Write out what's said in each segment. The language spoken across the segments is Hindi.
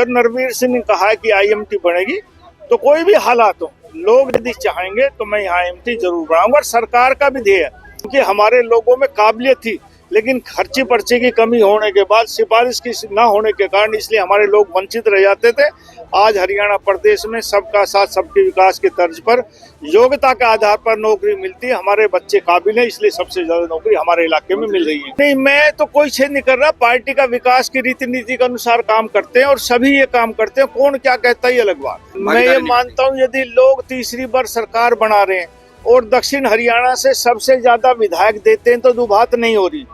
अगर नरवीर सिंह ने कहा है कि आईएमटी बनेगी तो कोई भी हालात हो, लोग यदि चाहेंगे तो मैं यहाँ आईएमटी जरूर बनाऊंगा। और सरकार का भी ध्येय है, क्योंकि हमारे लोगों में काबिलियत थी, लेकिन खर्ची पर्ची की कमी होने के बाद, सिफारिश की ना होने के कारण, इसलिए हमारे लोग वंचित रह जाते थे। आज हरियाणा प्रदेश में सबका साथ सबके विकास के तर्ज पर योग्यता के आधार पर नौकरी मिलती है। हमारे बच्चे काबिल हैं, इसलिए सबसे ज्यादा नौकरी हमारे इलाके में मिल रही है। नहीं, मैं तो कोई छेद नहीं कर रहा। पार्टी का विकास की रीति नीति के अनुसार काम करते हैं और सभी ये काम करते हैं। कौन क्या कहता है ये अलग बात। मैं ये मानता हूँ यदि लोग तीसरी बार सरकार बना रहे हैं और दक्षिण हरियाणा से सबसे ज्यादा विधायक देते हैं तो दुबात नहीं हो रही।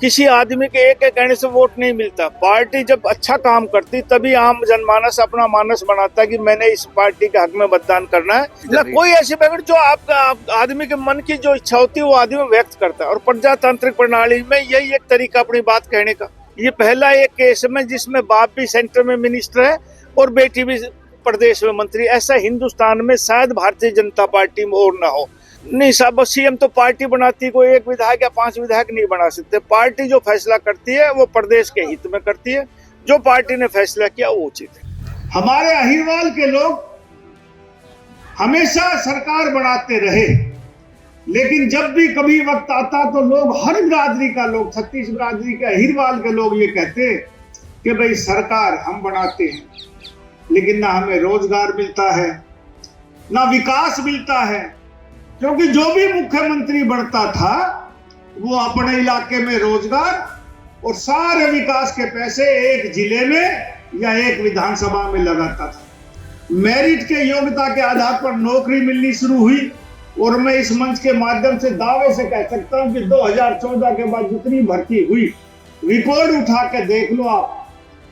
किसी आदमी के एक कहने से वोट नहीं मिलता। पार्टी जब अच्छा काम करती तभी आम जनमानस अपना मानस बनाता है कि मैंने इस पार्टी के हक में मतदान करना है। ना कोई ऐसी पैकेट जो आपका आदमी के मन की जो इच्छा होती है वो आदमी व्यक्त करता है। और प्रजातांत्रिक प्रणाली में यही एक तरीका अपनी बात कहने का। ये पहला एक केस में जिसमें बाप भी सेंटर में मिनिस्टर है और बेटी भी प्रदेश में मंत्री। ऐसा हिंदुस्तान में शायद भारतीय जनता पार्टी में और ना हो। नहीं साहब, सीएम तो पार्टी बनाती, कोई एक विधायक या 5 विधायक नहीं बना सकते। पार्टी जो फैसला करती है वो प्रदेश के हित में करती है। जो पार्टी ने फैसला किया वो उचित है। हमारे अहिरवाल के लोग हमेशा सरकार बनाते रहे, लेकिन जब भी कभी वक्त आता तो लोग, हर बिरादरी का लोग, 36 बिरादरी के अहिरवाल के लोग ये कहते कि भाई सरकार हम बनाते हैं, लेकिन ना हमें रोजगार मिलता है ना विकास मिलता है। क्योंकि जो भी मुख्यमंत्री बनता था वो अपने इलाके में रोजगार और सारे विकास के पैसे एक जिले में या एक विधानसभा में लगाता था। मेरिट के योग्यता के आधार पर नौकरी मिलनी शुरू हुई। और मैं इस मंच के माध्यम से दावे से कह सकता हूं कि 2014 के बाद जितनी भर्ती हुई, रिकॉर्ड उठा के देख लो आप,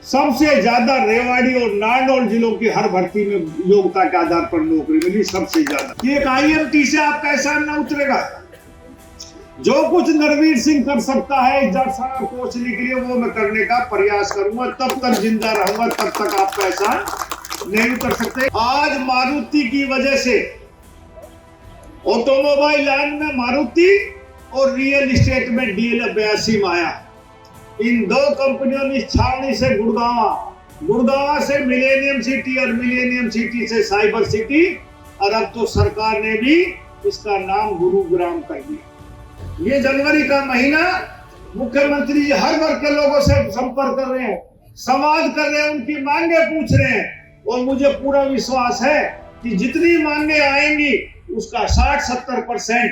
सबसे ज्यादा रेवाड़ी और नारनौल जिलों की हर भर्ती में योग्यता के आधार पर नौकरी मिली, सबसे ज्यादा। ये एक आईएमटी से आपका एहसान ना उतरेगा। जो कुछ नरवीर सिंह कर सकता है जड़ सड़क पहुंचने के लिए, वो मैं करने का प्रयास करूंगा। तब तक जिंदा रहूंगा, तब तक आपका एहसान नहीं उतर सकते। आज मारुति की वजह से ऑटोमोबाइल लाइन में मारुति और रियल एस्टेट में DL82 आया। इन 2 कंपनियों ने छावनी से गुड़गांव से मिलेनियम सिटी और मिलेनियम सिटी से साइबर सिटी, और अब तो सरकार ने भी इसका नाम गुरुग्राम कर दिया। ये जनवरी का महीना मुख्यमंत्री जी हर वर्ग के लोगों से संपर्क कर रहे हैं, संवाद कर रहे हैं, उनकी मांगे पूछ रहे हैं। और मुझे पूरा विश्वास है कि जितनी मांगे आएंगी उसका 60-70%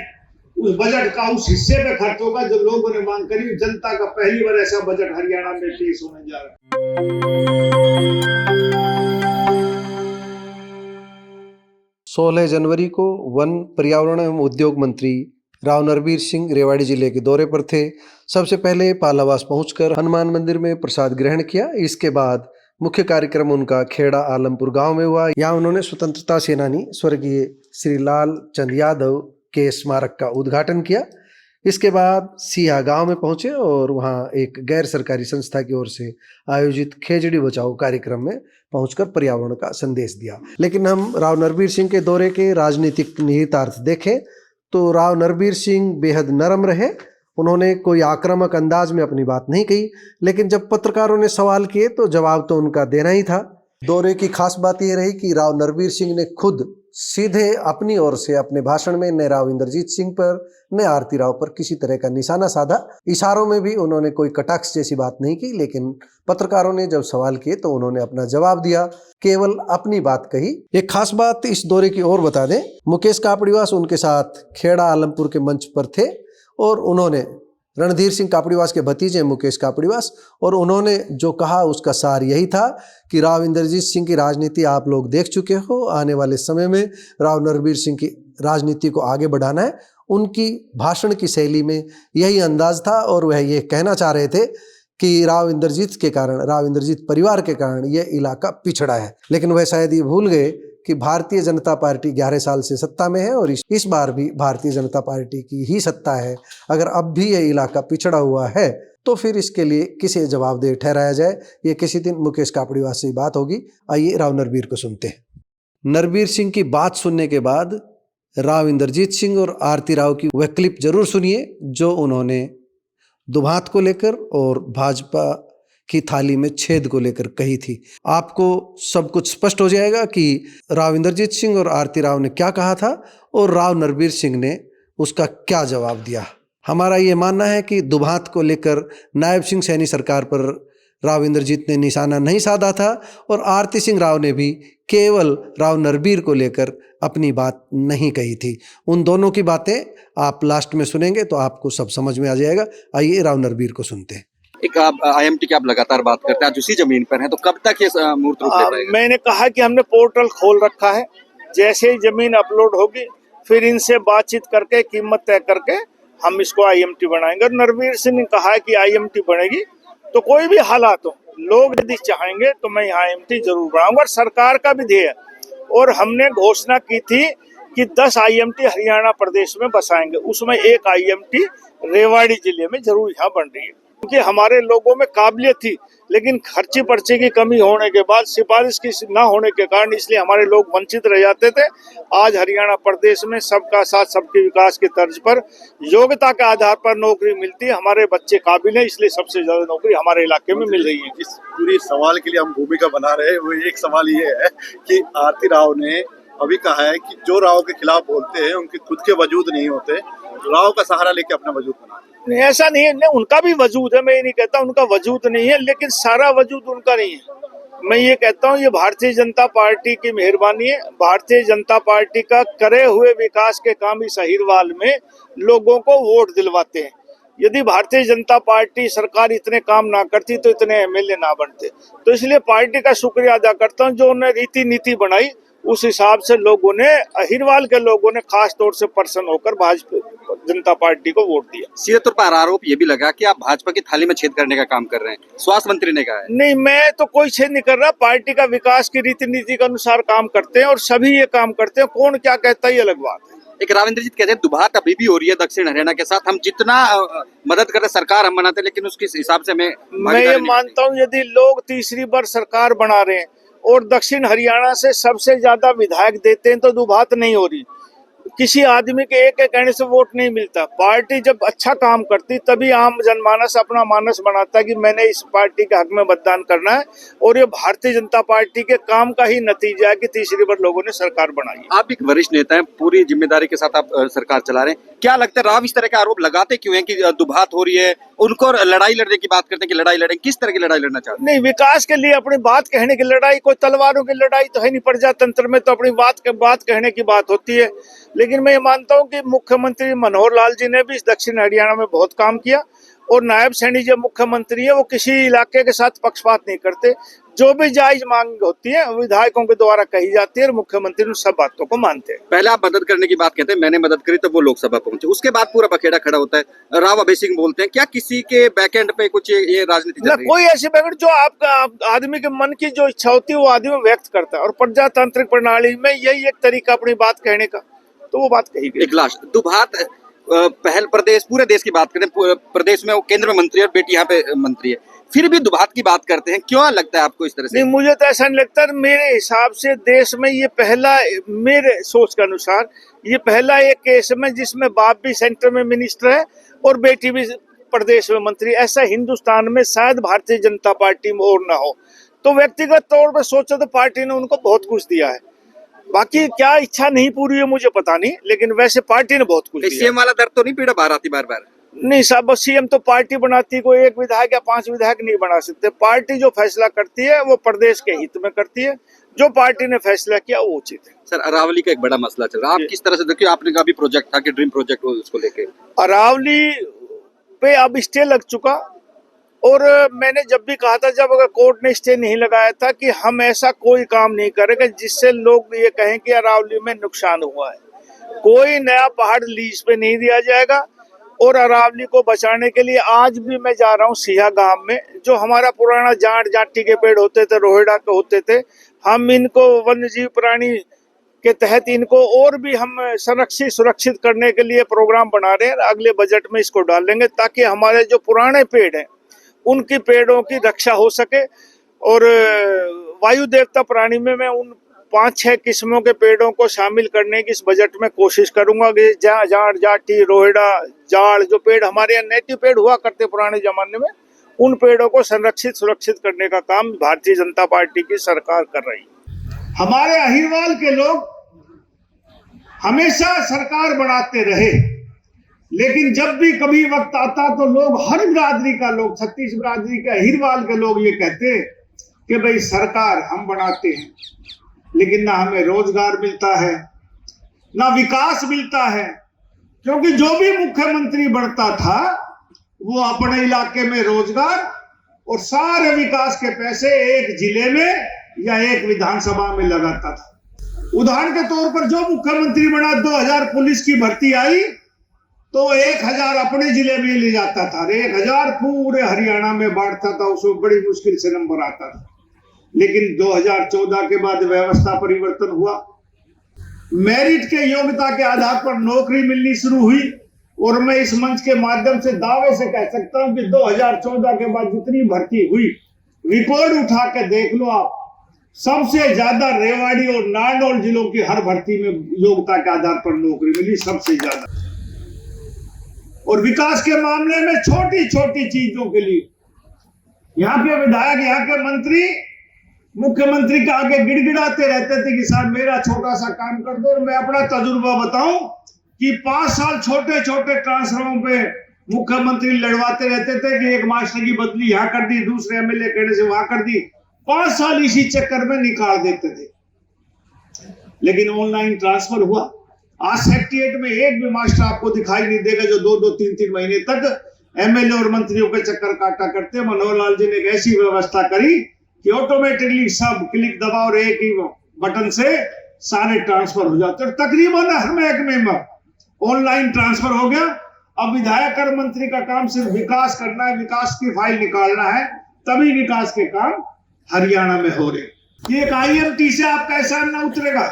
उस बजट का उस हिस्से पे खर्च होगा जो लोगों ने मांग करी। जनता का पहली बार ऐसा बजट हरियाणा में पेश होने जा रहा है। 16 जनवरी को वन, पर्यावरण एवं उद्योग मंत्री राव नरवीर सिंह रेवाड़ी जिले के दौरे पर थे। सबसे पहले पालावास पहुंचकर हनुमान मंदिर में प्रसाद ग्रहण किया। इसके बाद मुख्य कार्यक्रम उनका खेड़ा आलमपुर गांव में हुआ। यहाँ उन्होंने स्वतंत्रता सेनानी स्वर्गीय श्री लाल चंद यादव के स्मारक का उद्घाटन किया। इसके बाद सिया गांव में पहुंचे और वहां एक गैर सरकारी संस्था की ओर से आयोजित खेजड़ी बचाओ कार्यक्रम में पहुंचकर पर्यावरण का संदेश दिया। लेकिन हम राव नरवीर सिंह के दौरे के राजनीतिक निहितार्थ देखें तो राव नरवीर सिंह बेहद नरम रहे। उन्होंने कोई आक्रामक अंदाज में अपनी बात नहीं कही, लेकिन जब पत्रकारों ने सवाल किए तो जवाब तो उनका देना ही था। दौरे की खास बात यह रही कि राव नरवीर सिंह ने खुद सीधे अपनी ओर से अपने भाषण में न राव इंद्रजीत सिंह पर न आरती राव पर किसी तरह का निशाना साधा। इशारों में भी उन्होंने कोई कटाक्ष जैसी बात नहीं की, लेकिन पत्रकारों ने जब सवाल किए तो उन्होंने अपना जवाब दिया, केवल अपनी बात कही। एक खास बात इस दौरे की और बता दें, मुकेश कापड़ीवास उनके साथ खेड़ा आलमपुर के मंच पर थे और उन्होंने रणधीर सिंह कापड़ीवास के भतीजे मुकेश कापड़ीवास, और उन्होंने जो कहा उसका सार यही था कि राव इंद्रजीत सिंह की राजनीति आप लोग देख चुके हो, आने वाले समय में राव नरवीर सिंह की राजनीति को आगे बढ़ाना है। उनकी भाषण की शैली में यही अंदाज था और वह ये कहना चाह रहे थे कि राव इंद्रजीत के कारण, राव इंद्रजीत परिवार के कारण यह इलाका पिछड़ा है। लेकिन वह शायद ये भूल गए कि भारतीय जनता पार्टी 11 साल से सत्ता में है और इस बार भी भारतीय जनता पार्टी की ही सत्ता है। अगर अब भी यह इलाका पिछड़ा हुआ है तो फिर इसके लिए किसे जवाबदेह ठहराया जाए, ये किसी दिन मुकेश कापड़ीवास से बात होगी। आइए राव नरवीर को सुनते हैं। नरवीर सिंह की बात सुनने के बाद राव इंद्रजीत सिंह और आरती राव की वह क्लिप जरूर सुनिए जो उन्होंने दुभात को लेकर और भाजपा की थाली में छेद को लेकर कही थी। आपको सब कुछ स्पष्ट हो जाएगा कि राव इंद्रजीत सिंह और आरती राव ने क्या कहा था और राव नरबीर सिंह ने उसका क्या जवाब दिया। हमारा ये मानना है कि दुभात को लेकर नायब सिंह सैनी सरकार पर राव इंद्रजीत ने निशाना नहीं साधा था और आरती सिंह राव ने भी केवल राव नरबीर को लेकर अपनी बात नहीं कही थी। उन दोनों की बातें आप लास्ट में सुनेंगे तो आपको सब समझ में आ जाएगा। आइए राव नरबीर को सुनते हैं। एक आप आईएमटी की आप लगातार बात करते हैं, आज उसी जमीन पर हैं, तो कब तक ये मूर्त रूप ले पाएगा? मैंने कहा कि हमने पोर्टल खोल रखा है, जैसे ही जमीन अपलोड होगी फिर इनसे बातचीत करके कीमत तय करके हम इसको आईएमटी बनाएंगे। और नरबीर सिंह ने कहा है कि आईएमटी बनेगी तो कोई भी हालात हो, लोग यदि चाहेंगे तो मैं यहाँ आईएमटी जरूर बनाऊंगा। और सरकार का भी ध्येय है और हमने घोषणा की थी कि 10 आईएमटी हरियाणा प्रदेश में बसाएंगे, उसमें एक आईएमटी रेवाड़ी जिले में जरूर यहाँ बन रही है, क्योंकि हमारे लोगों में काबिलियत थी लेकिन खर्ची पर्चे की कमी होने के बाद, सिफारिश की ना होने के कारण इसलिए हमारे लोग वंचित रह जाते थे। आज हरियाणा प्रदेश में सबका साथ सबके विकास की तर्ज पर योग्यता के आधार पर नौकरी मिलती है। हमारे बच्चे काबिल हैं, इसलिए सबसे ज्यादा नौकरी हमारे इलाके में मिल रही है। इस पूरी सवाल के लिए हम भूमिका बना रहे हैं, वो एक सवाल ये है कि आरती राव ने अभी कहा है कि जो राव के खिलाफ बोलते हैं उनके खुद के वजूद नहीं होते, राव का सहारा लेके अपना वजूद बनाते। नहीं, ऐसा नहीं है, नहीं, उनका भी वजूद है, मैं ये नहीं कहता उनका वजूद नहीं है, लेकिन सारा वजूद उनका नहीं है। मैं ये कहता हूँ ये भारतीय जनता पार्टी की मेहरबानी है। भारतीय जनता पार्टी का करे हुए विकास के काम इस अहिरवाल में लोगों को वोट दिलवाते हैं। यदि भारतीय जनता पार्टी सरकार इतने काम ना करती तो इतने एमएलए ना बनते। तो इसलिए पार्टी का शुक्रिया अदा करता हूँ जो उन्होंने रीति नीति बनाई, उस हिसाब से लोगों ने, अहिरवाल के लोगों ने खास तौर से प्रसन्न होकर भाजपा जनता पार्टी को वोट दिया। सीधे तौर पर आरोप ये भी लगा कि आप भाजपा की थाली में छेद करने का काम कर रहे हैं, स्वास्थ्य मंत्री ने कहा है। नहीं, मैं तो कोई छेद नहीं कर रहा, पार्टी का विकास की रीति नीति के अनुसार काम करते हैं और सभी ये काम करते हैं। कौन क्या कहता है ये अलग बात है। एक राव इंद्रजीत कहते हैं दुभात अभी भी हो रही है दक्षिण हरियाणा के साथ, हम जितना मदद कर रहे सरकार हम बनाते लेकिन उसके हिसाब से हमें मैं ये मानता हूँ यदि लोग तीसरी बार सरकार बना रहे हैं और दक्षिण हरियाणा से सबसे ज्यादा विधायक देते हैं तो दुभात नहीं हो रही। किसी आदमी के एक कहने से वोट नहीं मिलता। पार्टी जब अच्छा काम करती तभी आम जनमानस अपना मानस बनाता है कि मैंने इस पार्टी के हक में मतदान करना है, और ये भारतीय जनता पार्टी के काम का ही नतीजा है कि तीसरी बार लोगों ने सरकार बनाई। आप एक वरिष्ठ नेता हैं, पूरी जिम्मेदारी के साथ आप सरकार चला रहे हैं, क्या लगता है राव इस तरह के आरोप लगाते क्यों हैं कि दुभात हो रही है? उनको लड़ाई लड़ने की बात करते हैं कि लड़ाई लड़ें, किस तरह की लड़ाई लड़ना चाहते हैं? नहीं, विकास के लिए अपनी बात कहने की लड़ाई, कोई तलवारों की लड़ाई तो है नहीं। प्रजातंत्र में तो अपनी बात कहने की बात होती है। लेकिन मैं ये मानता हूँ कि मुख्यमंत्री मनोहर लाल जी ने भी इस दक्षिण हरियाणा में बहुत काम किया, और नायब सैनी जो मुख्यमंत्री है वो किसी इलाके के साथ पक्षपात नहीं करते। जो भी जायज मांग होती है विधायकों के द्वारा कही जाती है और मुख्यमंत्री उन सब बातों को मानते हैं। पहले आप मदद करने की बात कहते हैं, मैंने मदद करी तब वो लोकसभा पहुंचे, उसके बाद पूरा बखेड़ा खड़ा होता है। राव अभय सिंह बोलते हैं क्या किसी के बैकएंड पे कुछ ये राजनीति चल रही है? कोई ऐसी बैकएंड, जो आपका आदमी के मन की जो इच्छा होती है वो आदमी व्यक्त करता है, और प्रजातांत्रिक प्रणाली में यही एक तरीका अपनी बात कहने का, तो वो बात कही गई। एक लास्ट दुभात पहल प्रदेश, पूरे देश की बात करें, प्रदेश में वो केंद्र में मंत्री है और बेटी यहाँ पे मंत्री है, फिर भी दुभात की बात करते हैं, क्यों लगता है आपको इस तरह से? नहीं, मुझे तो ऐसा नहीं लगता। मेरे हिसाब से देश में ये पहला, मेरे सोच के अनुसार ये पहला एक केस में जिसमें बाप भी सेंटर में मिनिस्टर है और बेटी भी प्रदेश में मंत्री। ऐसा हिंदुस्तान में शायद भारतीय जनता पार्टी में और ना हो। तो व्यक्तिगत तौर पर सोचो तो पार्टी ने उनको बहुत कुछ दिया है, बाकी क्या इच्छा नहीं पूरी है मुझे पता नहीं, लेकिन वैसे पार्टी ने बहुत कुछ दिया। सीएम वाला दर्द तो नहीं पीड़ा भारती बार बार? नहीं साहब, सीएम तो पार्टी बनाती, कोई एक विधायक या 5 विधायक नहीं बना सकते। पार्टी जो फैसला करती है वो प्रदेश के हित में करती है, जो पार्टी ने फैसला किया वो उचित है। सर, अरावली का एक बड़ा मसला चल रहा है, आप किस तरह से देखिए? आपने कहा भी प्रोजेक्ट था कि ड्रीम प्रोजेक्ट उसको लेके, अरावली पे अब स्टे लग चुका, और मैंने जब भी कहा था, जब अगर कोर्ट ने स्टे नहीं लगाया था, कि हम ऐसा कोई काम नहीं करेंगे जिससे लोग ये कहें कि अरावली में नुकसान हुआ है। कोई नया पहाड़ लीज पे नहीं दिया जाएगा, और अरावली को बचाने के लिए आज भी मैं जा रहा हूँ सिया गांव में, जो हमारा पुराना जाटी के पेड़ होते थे, रोहिड़ा के होते थे, हम इनको वन्य जीव प्राणी के तहत इनको और भी हम सुरक्षित करने के लिए प्रोग्राम बना रहे हैं। अगले बजट में इसको डालेंगे ताकि हमारे जो पुराने पेड़ हैं उनकी पेड़ों की रक्षा हो सके। और वायु देवता प्राणी में मैं उन 5-6 किस्मों के पेड़ों को शामिल करने की इस बजट में कोशिश करूंगा कि जाट, जाटी, रोहिड़ा, जाड़, जो पेड़ हमारे यहाँ नेटिव पेड़ हुआ करते पुराने जमाने में, उन पेड़ों को संरक्षित सुरक्षित करने का काम भारतीय जनता पार्टी की सरकार कर रही है। हमारे अहिरवाल के लोग हमेशा सरकार बनाते रहे, लेकिन जब भी कभी वक्त आता तो लोग, हर बिरादरी का लोग, छत्तीस बिरादरी के अहिरवाल के लोग ये कहते कि भाई सरकार हम बनाते हैं, लेकिन ना हमें रोजगार मिलता है ना विकास मिलता है, क्योंकि जो भी मुख्यमंत्री बनता था वो अपने इलाके में रोजगार और सारे विकास के पैसे एक जिले में या एक विधानसभा में लगाता था। उदाहरण के तौर पर जो मुख्यमंत्री बना, 2000 पुलिस की भर्ती आई तो 1000 अपने जिले में ले जाता था, 1000 पूरे हरियाणा में बांटता था, उसमें बड़ी मुश्किल से नंबर आता था। लेकिन 2014 के बाद व्यवस्था परिवर्तन हुआ, मेरिट के योग्यता के आधार पर नौकरी मिलनी शुरू हुई, और मैं इस मंच के माध्यम से दावे से कह सकता हूं कि 2014 के बाद जितनी भर्ती हुई, रिकॉर्ड उठा के देख लो आप, सबसे ज्यादा रेवाड़ी और नारनौल जिलों की हर भर्ती में योग्यता के आधार पर नौकरी मिली, सबसे ज्यादा। और विकास के मामले में छोटी छोटी चीजों के लिए यहाँ के विधायक, यहाँ के मंत्री मुख्यमंत्री के आगे गिड़गिड़ाते रहते थे कि साहब मेरा छोटा सा काम कर दो। और मैं अपना तजुर्बा बताऊं कि 5 साल छोटे छोटे ट्रांसफरों पे मुख्यमंत्री लड़वाते रहते थे कि एक मास्टर की बदली यहाँ कर दी, दूसरे एमएलए कहने से वहां कर दी, 5 साल इसी चक्कर में निकाल देते थे। लेकिन ऑनलाइन ट्रांसफर हुआ, आज सेक्रेटेरिएट में एक भी मास्टर आपको दिखाई नहीं देगा जो 2-2, 3-3 महीने तक एमएलए और मंत्रियों के चक्कर काटा करते। मनोहर लाल जी ने एक ऐसी व्यवस्था करी कि ऑटोमेटिकली सब क्लिक दबाओ, एक ही बटन से सारे ट्रांसफर हो जाते हैं। तकरीबन हर महकमे में ऑनलाइन ट्रांसफर हो गया। अब विधायक और मंत्री का काम सिर्फ विकास करना है, विकास की फाइल निकालना है, तभी विकास के काम हरियाणा में हो रहे। एक आईएमटी से आपका एहसान ना उतरेगा।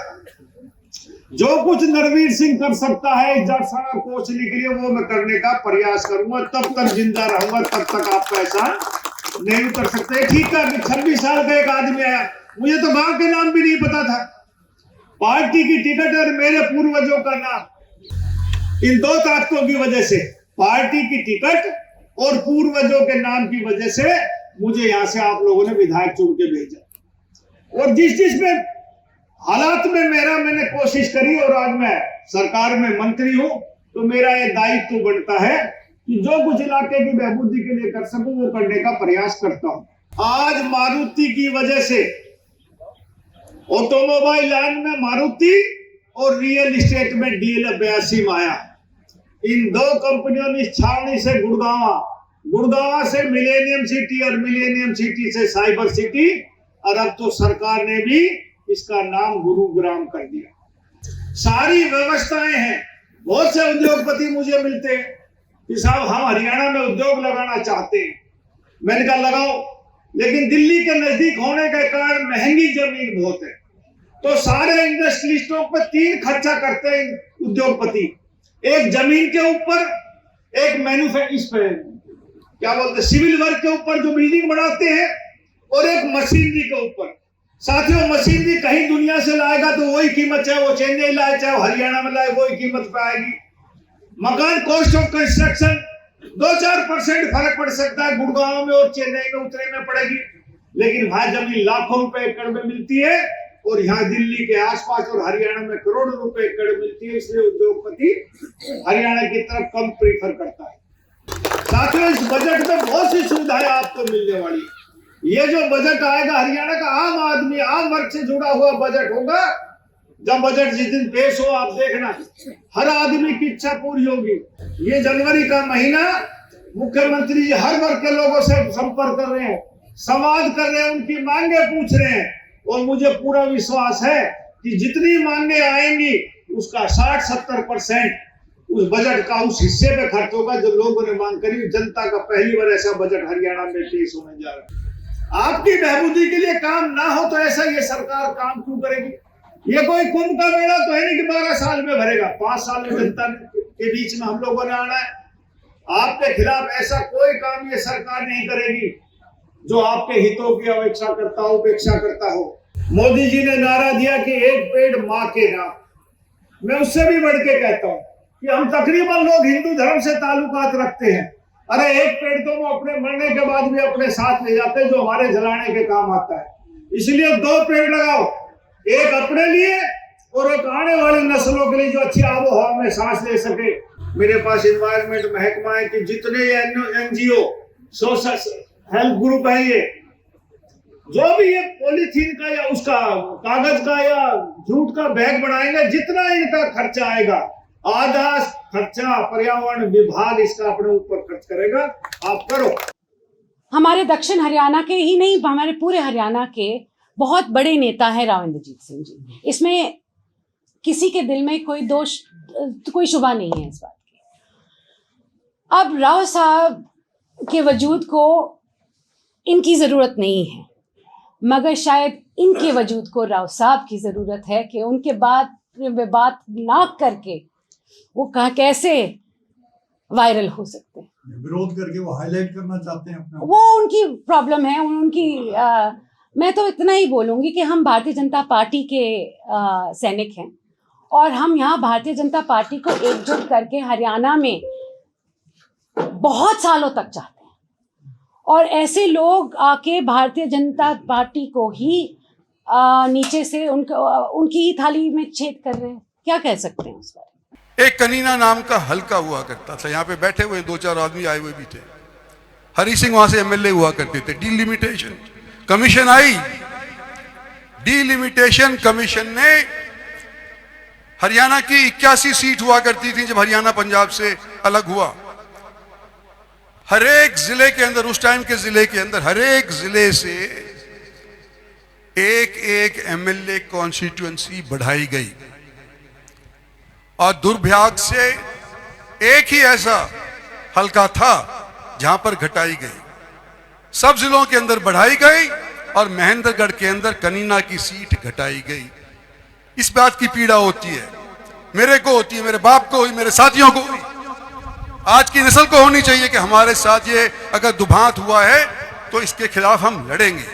जो कुछ नरवीर सिंह कर सकता है जड़साना पहुंचने के लिए, वो मैं करने का प्रयास करूंगा। तब तक जिंदा रहूंगा, तब तक आपका एहसान नहीं उतर सकते। ठीक है, 26 साल का एक आदमी आया, मुझे तो गांव के नाम भी नहीं पता था, पार्टी की टिकट और मेरे पूर्वजों का नाम, इन 2 ताकतों की वजह से, पार्टी की टिकट और पूर्वजों के नाम की वजह से मुझे यहां से आप लोगों ने विधायक चुन के भेजा। और जिस में हालात में मैंने कोशिश करी, और आज मैं सरकार में मंत्री हूं, तो मेरा ये दायित्व बनता है कि जो कुछ इलाके की बहबूदी के लिए कर सकूं वो करने का प्रयास करता हूं। आज मारुति की वजह से ऑटोमोबाइल लाइन में मारुति और रियल एस्टेट में DL82 आया। इन 2 कंपनियों ने छावनी से गुड़गांव से मिलेनियम सिटी और मिलेनियम सिटी से साइबर सिटी, और अब तो सरकार ने भी इसका नाम गुरुग्राम कर दिया। सारी व्यवस्थाएं हैं। बहुत से उद्योगपति मुझे मिलते हैं कि साहब हम हरियाणा में उद्योग लगाना चाहते हैं। मैंने कहा लगाओ, लेकिन दिल्ली के नजदीक होने के कारण महंगी जमीन बहुत है, तो सारे इंडस्ट्रियलिस्टों पर 3 खर्चा करते हैं उद्योगपति। एक जमीन के ऊपर, एक मैन्युफैक्चरिंग क्या बोलते सिविल वर्क के ऊपर जो बिल्डिंग बनाते हैं, और एक मशीनरी के ऊपर। साथियों, मशीनरी कहीं दुनिया से लाएगा तो वही कीमत, चाहे वो चेन्नई लाए चाहे वो हरियाणा में लाए, वही कीमत पे आएगी। मकान कॉस्ट ऑफ कंस्ट्रक्शन 2-4% फर्क पड़ सकता है, गुड़गांव में और चेन्नई में उतने में पड़ेगी, लेकिन वहां जमीन लाखों रुपए एकड़ में मिलती है, और यहाँ दिल्ली के आसपास और हरियाणा में करोड़ों रुपए एकड़ मिलती है। इसलिए उद्योगपति हरियाणा की तरफ कम प्रीफर करता है। साथियों, इस बजट में बहुत सी सुविधाएं आपको मिलने वाली है। ये जो बजट आएगा, हरियाणा का आम आदमी, आम वर्ग से जुड़ा हुआ बजट होगा। जब बजट जिस दिन पेश हो, आप देखना हर आदमी की इच्छा पूरी होगी। ये जनवरी का महीना मुख्यमंत्री जी हर वर्ग के लोगों से संपर्क कर रहे हैं, संवाद कर रहे हैं, उनकी मांगे पूछ रहे हैं, और मुझे पूरा विश्वास है कि जितनी मांगे आएंगी उसका 60-70% उस बजट का उस हिस्से पे खर्च होगा जो लोगों ने मांग करी। जनता का पहली बार ऐसा बजट हरियाणा में पेश होने जा रहा है। आपकी बहबूदी के लिए काम ना हो तो ऐसा ये सरकार काम क्यों करेगी? ये कोई कुंभ का मेला तो है नहीं कि 12 साल में भरेगा। 5 साल में जनता के बीच में हम लोगों ने आना है। आपके खिलाफ ऐसा कोई काम ये सरकार नहीं करेगी जो आपके हितों की अपेक्षा करता हो, उपेक्षा करता हो। मोदी जी ने नारा दिया कि 1 पेड़ माँ के नाम। मैं उससे भी बढ़ के कहता हूं कि हम तकरीबन लोग हिंदू धर्म से ताल्लुकात रखते हैं, अरे एक पेड़ तो वो अपने मरने के बाद भी अपने साथ ले जाते हैं, जो हमारे जलाने के काम आता है। इसलिए 2 पेड़ लगाओ, एक अपने लिए और एक आने वाली नस्लों के लिए, जो अच्छी आबो हवा में सांस ले सके। मेरे पास एनवायरमेंट महकमा है कि जितने ये NGO सोशल हेल्प ग्रुप है, ये जो भी ये पॉलीथीन का या उसका कागज का या जूट का बैग बनाएंगे, जितना इनका खर्चा आएगा, आधा खर्चा पर्यावरण विभाग इसका अपने ऊपर खर्च करेगा। आप करो। हमारे दक्षिण हरियाणा के ही नहीं, हमारे पूरे हरियाणा के बहुत बड़े नेता है राव इंद्रजीत सिंह जी। इसमें किसी के दिल में कोई दोष, कोई शुबा नहीं है इस बात की। अब राव साहब के वजूद को इनकी जरूरत नहीं है, मगर शायद इनके वजूद को राव साहब की जरूरत है कि उनके बाद में बात ना करके वो कैसे वायरल हो सकते हैं। विरोध करके वो हाईलाइट करना चाहते हैं अपना, वो उनकी प्रॉब्लम है, उनकी मैं तो इतना ही बोलूंगी कि हम भारतीय जनता पार्टी के सैनिक हैं और हम यहाँ भारतीय जनता पार्टी को एकजुट करके हरियाणा में बहुत सालों तक चाहते हैं, और ऐसे लोग आके भारतीय जनता पार्टी को ही नीचे से उनकी ही थाली में छेद कर रहे हैं। क्या कह सकते हैं उस पर। एक कनीना नाम का हल्का हुआ करता था, यहाँ पे बैठे हुए 2-4 आदमी आए हुए भी थे। हरी सिंह वहां से MLA हुआ करते थे। डीलिमिटेशन कमीशन आई, डीलिमिटेशन कमीशन ने हरियाणा की 81 सीट हुआ करती थी जब हरियाणा पंजाब से अलग हुआ। हर एक जिले के अंदर, उस टाइम के जिले के अंदर, हर एक जिले से एक MLA कॉन्स्टिट्यूएंसी बढ़ाई गई, और दुर्भाग्य से एक ही ऐसा हल्का था जहां पर घटाई गई। सब जिलों के अंदर बढ़ाई गई और महेंद्रगढ़ के अंदर कनीना की सीट घटाई गई। इस बात की पीड़ा होती है, मेरे को होती है, मेरे बाप को हुई, मेरे साथियों को हुई। आज की नस्ल को होनी चाहिए कि हमारे साथ ये अगर दुभांत हुआ है तो इसके खिलाफ हम लड़ेंगे।